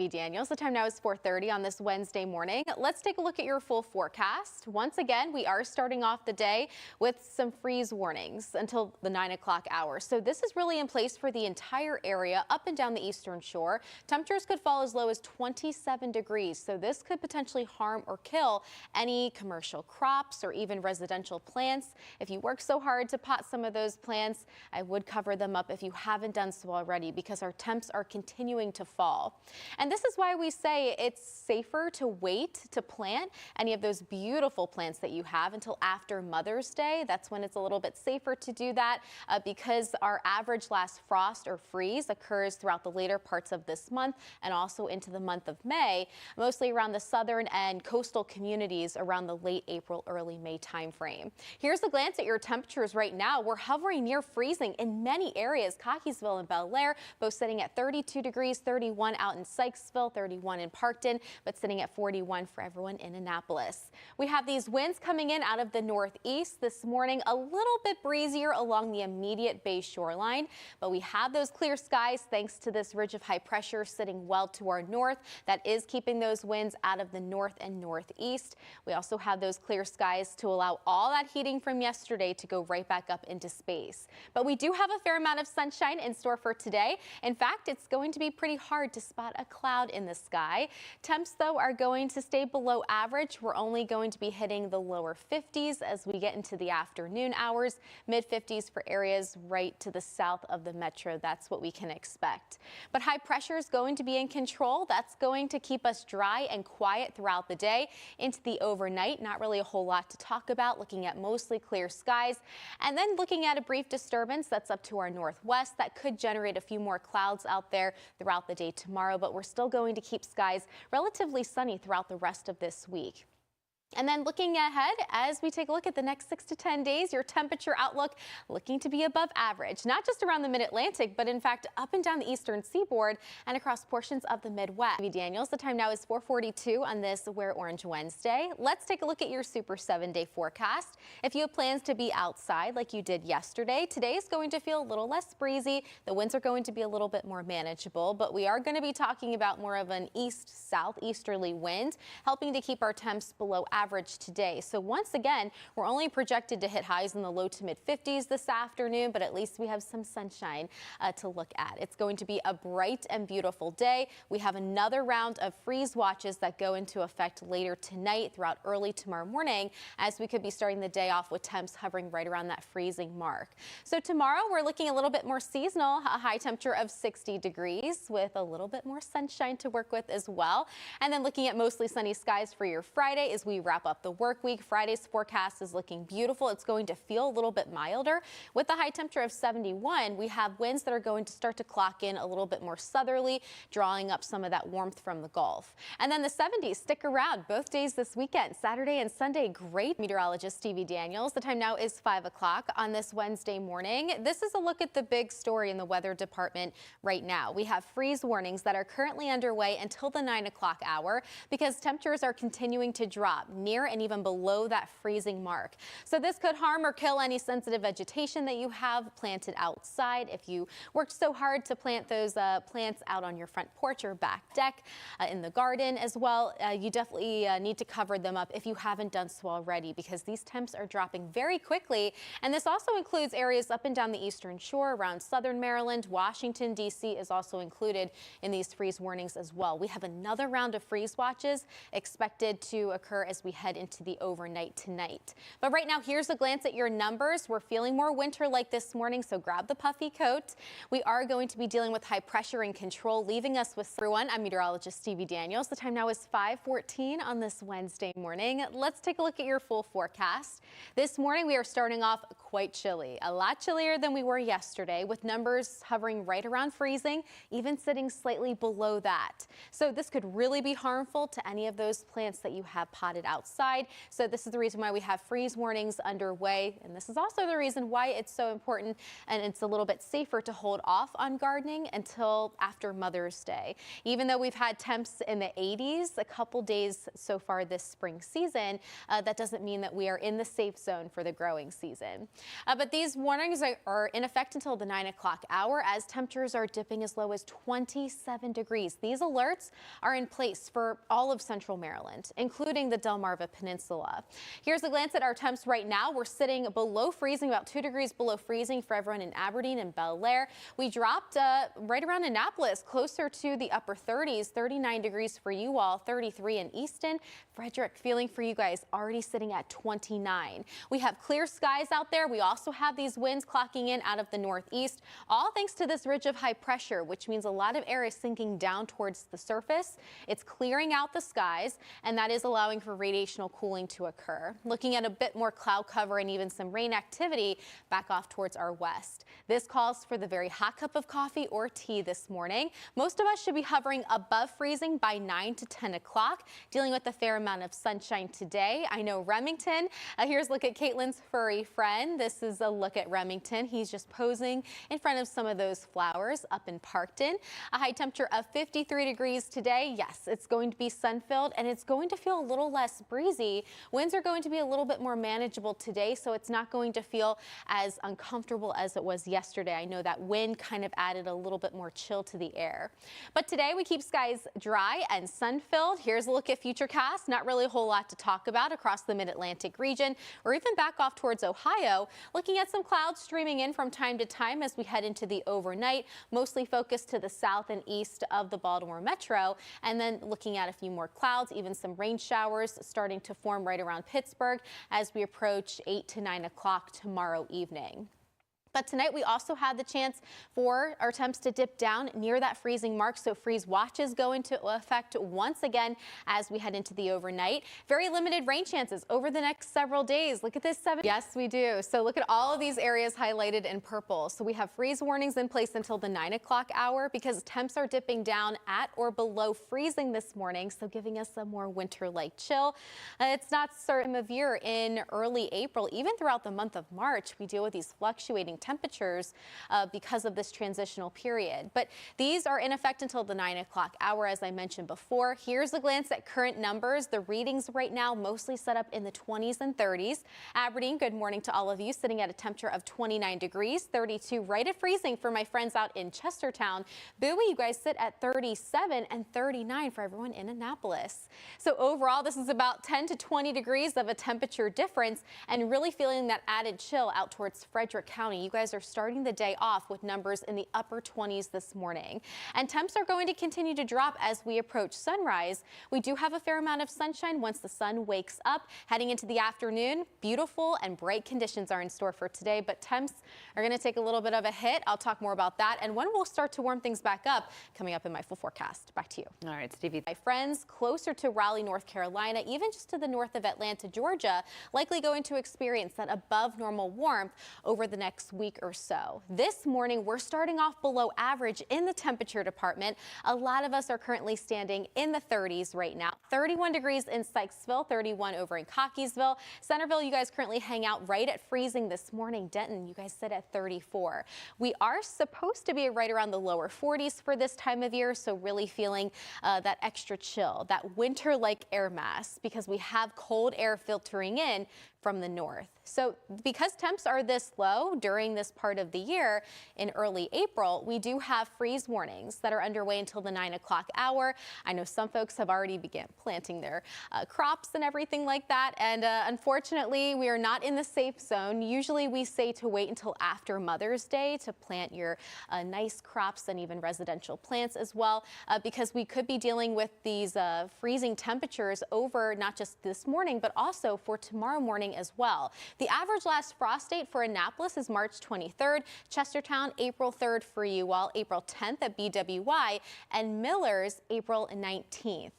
Daniels. The time now is 4:30 on this Wednesday morning. Let's take a look at your full forecast. Once again, we are starting off the day with some freeze warnings until the 9 o'clock hour. So this is really in place for the entire area up and down the eastern shore. Temperatures could fall as low as 27 degrees. So this could potentially harm or kill any commercial crops or even residential plants. If you work so hard to pot some of those plants, I would cover them up if you haven't done so already, because our temps are continuing to fall. And this is why we say it's safer to wait to plant any of those beautiful plants that you have until after Mother's Day. That's when it's a little bit safer to do that because our average last frost or freeze occurs throughout the later parts of this month and also into the month of May, mostly around the southern and coastal communities around the late April, early May timeframe. Here's a glance at your temperatures right now. We're hovering near freezing in many areas. Cockeysville and Bel Air both sitting at 32 degrees, 31 out in Sykesville, 31 in Parkton, but sitting at 41 for everyone in Annapolis. We have these winds coming in out of the northeast this morning, a little bit breezier along the immediate bay shoreline, but we have those clear skies thanks to this ridge of high pressure sitting well to our north. That is keeping those winds out of the north and northeast. We also have those clear skies to allow all that heating from yesterday to go right back up into space. But we do have a fair amount of sunshine in store for today. In fact, it's going to be pretty hard to spot a cloud in the sky. Temps, though, are going to stay below average. We're only going to be hitting the lower 50s as we get into the afternoon hours, mid 50s for areas right to the south of the metro. That's what we can expect. But high pressure is going to be in control. That's going to keep us dry and quiet throughout the day into the overnight. Not really a whole lot to talk about, looking at mostly clear skies. And then looking at a brief disturbance that's up to our northwest that could generate a few more clouds out there throughout the day tomorrow, but we're still going to keep skies relatively sunny throughout the rest of this week. And then looking ahead, as we take a look at the next 6 to 10 days, your temperature outlook looking to be above average, not just around the mid-Atlantic, but in fact up and down the eastern seaboard and across portions of the Midwest. Stevie Daniels, the time now is 4:42 on this Wear Orange Wednesday. Let's take a look at your super 7-day forecast. If you have plans to be outside like you did yesterday, today is going to feel a little less breezy. The winds are going to be a little bit more manageable, but we are going to be talking about more of an east-southeasterly wind, helping to keep our temps below average today. So once again, we're only projected to hit highs in the low to mid 50s this afternoon, but at least we have some sunshine to look at. It's going to be a bright and beautiful day. We have another round of freeze watches that go into effect later tonight throughout early tomorrow morning, as we could be starting the day off with temps hovering right around that freezing mark. So tomorrow we're looking a little bit more seasonal, a high temperature of 60 degrees with a little bit more sunshine to work with as well. And then looking at mostly sunny skies for your Friday as we wrap up the work week. Friday's forecast is looking beautiful. It's going to feel a little bit milder. With the high temperature of 71, we have winds that are going to start to clock in a little bit more southerly, drawing up some of that warmth from the Gulf. And then the 70s stick around both days this weekend, Saturday and Sunday. Great. Meteorologist Stevie Daniels. The time now is 5 o'clock on this Wednesday morning. This is a look at the big story in the weather department right now. We have freeze warnings that are currently underway until the 9 o'clock hour because temperatures are continuing to drop near and even below that freezing mark. So this could harm or kill any sensitive vegetation that you have planted outside. If you worked so hard to plant those plants out on your front porch or back deck, in the garden as well, you definitely need to cover them up if you haven't done so already, because these temps are dropping very quickly. And this also includes areas up and down the eastern shore around southern Maryland. Washington, D.C. is also included in these freeze warnings as well. We have another round of freeze watches expected to occur as we head into the overnight tonight. But right now, here's a glance at your numbers. We're feeling more winter-like this morning, so grab the puffy coat. We are going to be dealing with high pressure and control, leaving us with everyone. I'm meteorologist Stevie Daniels. The time now is 5:14 on this Wednesday morning. Let's take a look at your full forecast. This morning, we are starting off quite chilly, a lot chillier than we were yesterday, with numbers hovering right around freezing, even sitting slightly below that. So this could really be harmful to any of those plants that you have potted out outside. So this is the reason why we have freeze warnings underway. And this is also the reason why it's so important and it's a little bit safer to hold off on gardening until after Mother's Day. Even though we've had temps in the 80s a couple days so far this spring season, that doesn't mean that we are in the safe zone for the growing season. But these warnings are in effect until the 9 o'clock hour as temperatures are dipping as low as 27 degrees. These alerts are in place for all of central Maryland, including the Delmarva Peninsula. Here's a glance at our temps right now. We're sitting below freezing, about 2 degrees below freezing for everyone in Aberdeen and Bel Air. We dropped right around Annapolis, closer to the upper 30s, 39 degrees for you all, 33 in Easton. Frederick, feeling for you guys, already sitting at 29. We have clear skies out there. We also have these winds clocking in out of the northeast, all thanks to this ridge of high pressure, which means a lot of air is sinking down towards the surface. It's clearing out the skies, and that is allowing for radiational cooling to occur. Looking at a bit more cloud cover and even some rain activity back off towards our west. This calls for the very hot cup of coffee or tea this morning. Most of us should be hovering above freezing by 9 to 10 o'clock, dealing with a fair amount of sunshine today. I know Remington. Here's a look at Caitlin's furry friend. This is a look at Remington. He's just posing in front of some of those flowers up in Parkton. A high temperature of 53 degrees today. Yes, it's going to be sun-filled and it's going to feel a little less breezy. Winds are going to be a little bit more manageable today, so it's not going to feel as uncomfortable as it was yesterday. I know that wind kind of added a little bit more chill to the air. But today we keep skies dry and sun-filled. Here's a look at Futurecast. Not really a whole lot to talk about across the mid-Atlantic region or even back off towards Ohio. Looking at some clouds streaming in from time to time as we head into the overnight, mostly focused to the south and east of the Baltimore metro. And then looking at a few more clouds, even some rain showers starting to form right around Pittsburgh as we approach 8 to 9 o'clock tomorrow evening. But tonight we also have the chance for our temps to dip down near that freezing mark. So freeze watches go into effect once again as we head into the overnight. Very limited rain chances over the next several days. Look at this 7. Yes, we do. So look at all of these areas highlighted in purple. So we have freeze warnings in place until the 9 o'clock hour because temps are dipping down at or below freezing this morning. So giving us a more winter-like chill. It's not certain of year in early April, even throughout the month of March, we deal with these fluctuating temperatures because of this transitional period. But these are in effect until the 9 o'clock hour, as I mentioned before. Here's a glance at current numbers. The readings right now mostly set up in the 20s and 30s. Aberdeen, good morning to all of you, sitting at a temperature of 29 degrees, 32 right at freezing for my friends out in Chestertown. Bowie, you guys sit at 37 and 39 for everyone in Annapolis. So overall, this is about 10 to 20 degrees of a temperature difference and really feeling that added chill out towards Frederick County. You guys are starting the day off with numbers in the upper 20s this morning. And temps are going to continue to drop as we approach sunrise. We do have a fair amount of sunshine once the sun wakes up. Heading into the afternoon, beautiful and bright conditions are in store for today, but temps are going to take a little bit of a hit. I'll talk more about that and when we'll start to warm things back up coming up in my full forecast. Back to you. All right, Stevie. My friends closer to Raleigh, North Carolina, even just to the north of Atlanta, Georgia, likely going to experience that above normal warmth over the next week or so. This morning, we're starting off below average in the temperature department. A lot of us are currently standing in the 30s right now. 31 degrees in Sykesville, 31 over in Cockeysville. Centerville, you guys currently hang out right at freezing this morning. Denton, you guys sit at 34. We are supposed to be right around the lower 40s for this time of year, so really feeling that extra chill, that winter-like air mass, because we have cold air filtering in from the north. So because temps are this low during this part of the year in early April, we do have freeze warnings that are underway until the 9 o'clock hour. I know some folks have already began planting their crops and everything like that. And unfortunately, we are not in the safe zone. Usually we say to wait until after Mother's Day to plant your nice crops and even residential plants as well, because we could be dealing with these freezing temperatures over not just this morning, but also for tomorrow morning as well. The average last frost date for Annapolis is March 23rd, Chestertown April 3rd for you all, April 10th at BWI, and Miller's April 19th.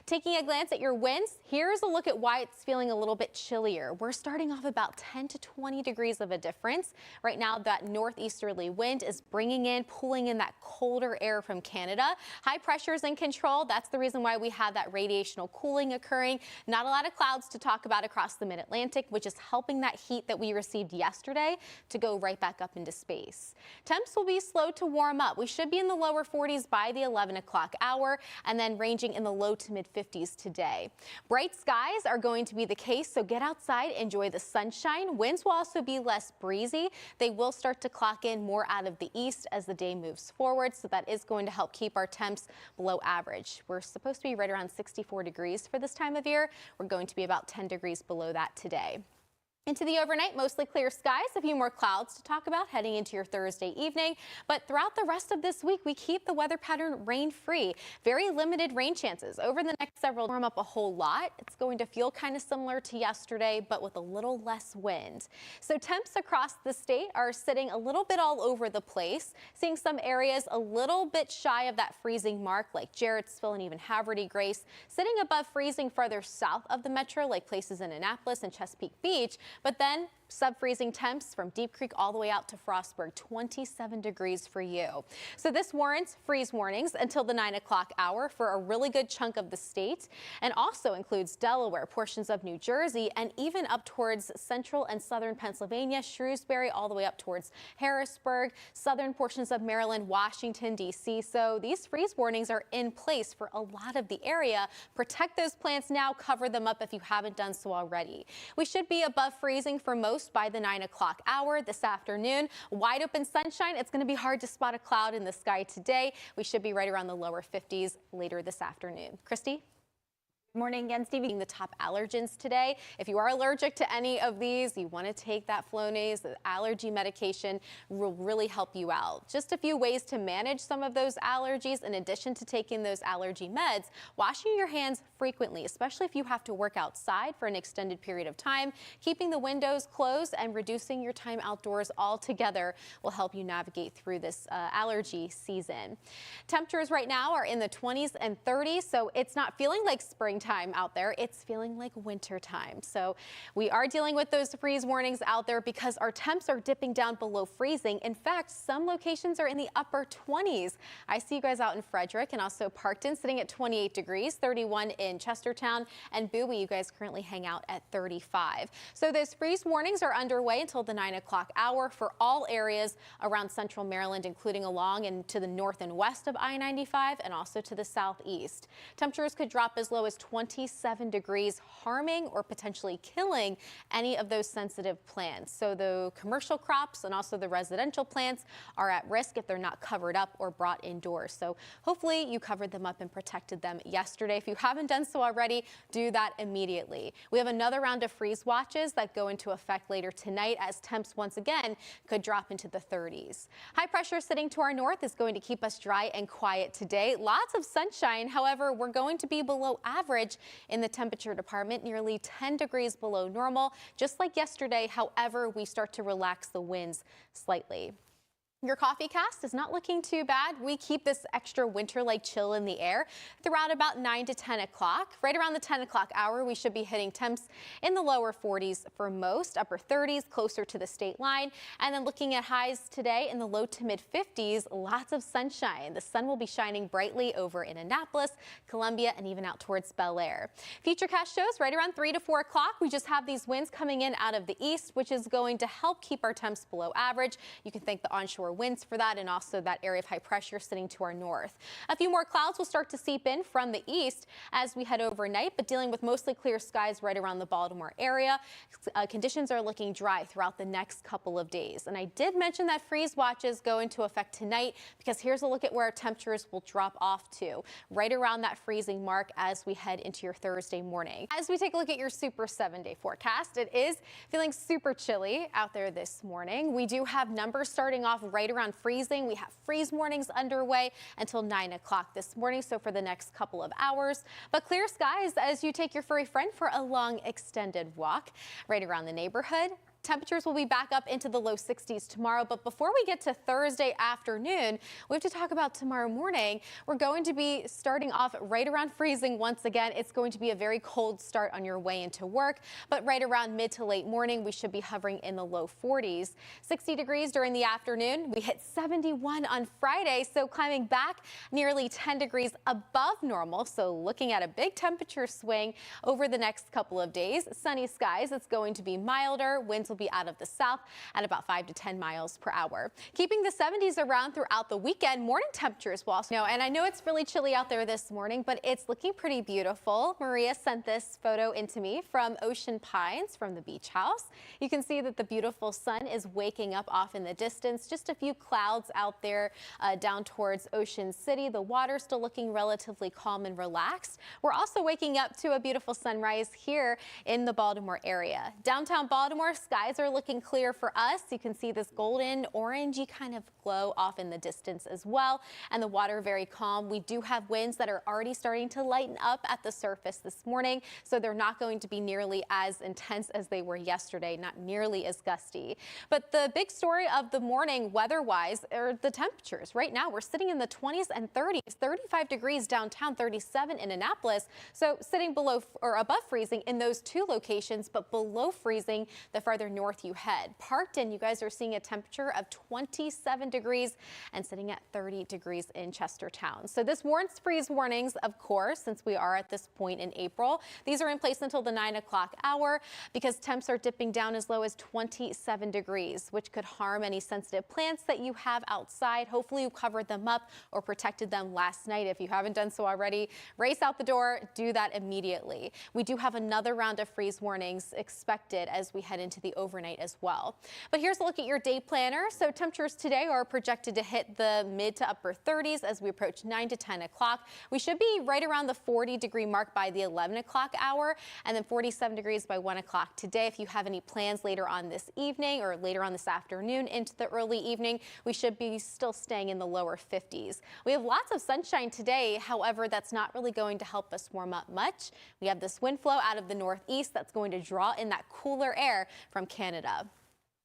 Taking a glance at your winds, here's a look at why it's feeling a little bit chillier. We're starting off about 10 to 20 degrees of a difference. Right now, that northeasterly wind is bringing in, pulling in that colder air from Canada. High pressure is in control. That's the reason why we have that radiational cooling occurring. Not a lot of clouds to talk about across the mid-Atlantic, which is helping that heat that we received yesterday to go right back up into space. Temps will be slow to warm up. We should be in the lower 40s by the 11 o'clock hour and then ranging in the low to mid 50s today. Bright skies are going to be the case, so get outside, enjoy the sunshine. Winds will also be less breezy. They will start to clock in more out of the east as the day moves forward, so that is going to help keep our temps below average. We're supposed to be right around 64 degrees for this time of year. We're going to be about 10 degrees below that today. Into the overnight, mostly clear skies, a few more clouds to talk about heading into your Thursday evening. But throughout the rest of this week, we keep the weather pattern rain-free. Very limited rain chances over the next several. Warm up a whole lot. It's going to feel kind of similar to yesterday, but with a little less wind. So temps across the state are sitting a little bit all over the place, seeing some areas a little bit shy of that freezing mark, like Jarrettsville and even Haverty Grace, sitting above freezing farther south of the metro, like places in Annapolis and Chesapeake Beach. But then sub-freezing temps from Deep Creek all the way out to Frostburg, 27 degrees for you. So this warrants freeze warnings until the 9 o'clock hour for a really good chunk of the state, and also includes Delaware, portions of New Jersey, and even up towards central and southern Pennsylvania, Shrewsbury, all the way up towards Harrisburg, southern portions of Maryland, Washington, D.C. So these freeze warnings are in place for a lot of the area. Protect those plants now, cover them up if you haven't done so already. We should be above freezing for most by the 9 o'clock hour this afternoon. Wide open sunshine. It's going to be hard to spot a cloud in the sky today. We should be right around the lower 50s later this afternoon. Christy? Good morning again, Stevie. The top allergens today. If you are allergic to any of these, you want to take that Flonase, the allergy medication will really help you out. Just a few ways to manage some of those allergies in addition to taking those allergy meds. Washing your hands frequently, especially if you have to work outside for an extended period of time. Keeping the windows closed and reducing your time outdoors altogether will help you navigate through this allergy season. Temperatures right now are in the 20s and 30s, so it's not feeling like spring time out there. It's feeling like winter time. So we are dealing with those freeze warnings out there because our temps are dipping down below freezing. In fact, some locations are in the upper 20s. I see you guys out in Frederick and also Parkton sitting at 28 degrees, 31 in Chestertown, and Bowie, you guys currently hang out at 35. So those freeze warnings are underway until the 9 o'clock hour for all areas around central Maryland, including along and to the north and west of I-95 and also to the southeast. Temperatures could drop as low as 27 degrees, harming or potentially killing any of those sensitive plants. So the commercial crops and also the residential plants are at risk if they're not covered up or brought indoors. So hopefully you covered them up and protected them yesterday. If you haven't done so already, do that immediately. We have another round of freeze watches that go into effect later tonight as temps once again could drop into the 30s. High pressure sitting to our north is going to keep us dry and quiet today. Lots of sunshine. However, we're going to be below average in the temperature department, nearly 10 degrees below normal, just like yesterday. However, we start to relax the winds slightly. Your coffee cast is not looking too bad. We keep this extra winter-like chill in the air throughout about 9 to 10 o'clock. Right around the 10 o'clock hour, we should be hitting temps in the lower 40s for most, upper 30s closer to the state line. And then looking at highs today in the low to mid 50s, lots of sunshine. The sun will be shining brightly over in Annapolis, Columbia, and even out towards Bel Air. Futurecast shows right around 3 to 4 o'clock. We just have these winds coming in out of the east, which is going to help keep our temps below average. You can thank the onshore winds for that, and also that area of high pressure sitting to our north. A few more clouds will start to seep in from the east as we head overnight, but dealing with mostly clear skies right around the Baltimore area. Conditions are looking dry throughout the next couple of days. And I did mention that freeze watches go into effect tonight because here's a look at where our temperatures will drop off to, right around that freezing mark as we head into your Thursday morning. As we take a look at your super 7-day forecast, it is feeling super chilly out there this morning. We do have numbers starting off right around freezing. We have freeze warnings underway until 9 o'clock this morning, so for the next couple of hours. But clear skies as you take your furry friend for a long extended walk right around the neighborhood. Temperatures will be back up into the low 60s tomorrow. But before we get to Thursday afternoon, we have to talk about tomorrow morning. We're going to be starting off right around freezing once again. It's going to be a very cold start on your way into work, but right around mid to late morning, we should be hovering in the low 40s. 60 degrees during the afternoon. We hit 71 on Friday, so climbing back nearly 10 degrees above normal. So looking at a big temperature swing over the next couple of days. Sunny skies. It's going to be milder. Winds will be out of the south at about 5 to 10 miles per hour. Keeping the 70s around throughout the weekend. Morning temperatures will also, and I know it's really chilly out there this morning, but it's looking pretty beautiful. Maria sent this photo into me from Ocean Pines from the beach house. You can see that the beautiful sun is waking up off in the distance. Just a few clouds out there down towards Ocean City. The water still looking relatively calm and relaxed. We're also waking up to a beautiful sunrise here in the Baltimore area. Downtown Baltimore, skies are looking clear for us. You can see this golden orangey kind of glow off in the distance as well, and the water very calm. We do have winds that are already starting to lighten up at the surface this morning, so they're not going to be nearly as intense as they were yesterday, not nearly as gusty. But the big story of the morning weather-wise are the temperatures. Right now, we're sitting in the 20s and 30s, 35 degrees downtown, 37 in Annapolis, so sitting below or above freezing in those two locations, but below freezing the farther north you head. Parkton, you guys are seeing a temperature of 27 degrees and sitting at 30 degrees in Chestertown. So this warrants freeze warnings, of course, since we are at this point in April. These are in place until the 9 o'clock hour because temps are dipping down as low as 27 degrees, which could harm any sensitive plants that you have outside. Hopefully you covered them up or protected them last night. If you haven't done so already, race out the door, do that immediately. We do have another round of freeze warnings expected as we head into the overnight as well. But here's a look at your day planner. So temperatures today are projected to hit the mid to upper 30s as we approach 9 to 10 o'clock. We should be right around the 40-degree mark by the 11 o'clock hour and then 47 degrees by 1 o'clock today. If you have any plans later on this evening or later on this afternoon into the early evening, we should be still staying in the lower 50s. We have lots of sunshine today. However, that's not really going to help us warm up much. We have this wind flow out of the northeast that's going to draw in that cooler air from Canada.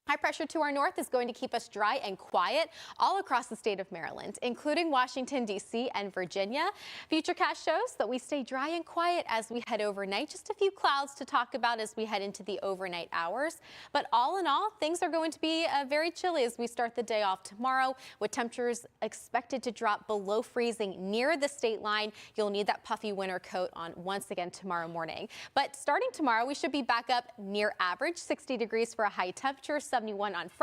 High pressure to our north is going to keep us dry and quiet all across the state of Maryland, including Washington, D.C. and Virginia. Futurecast shows that we stay dry and quiet as we head overnight. Just a few clouds to talk about as we head into the overnight hours. But all in all, things are going to be very chilly as we start the day off tomorrow, with temperatures expected to drop below freezing near the state line. You'll need that puffy winter coat on once again tomorrow morning. But starting tomorrow, we should be back up near average, 60 degrees for a high temperature, 71 on Friday.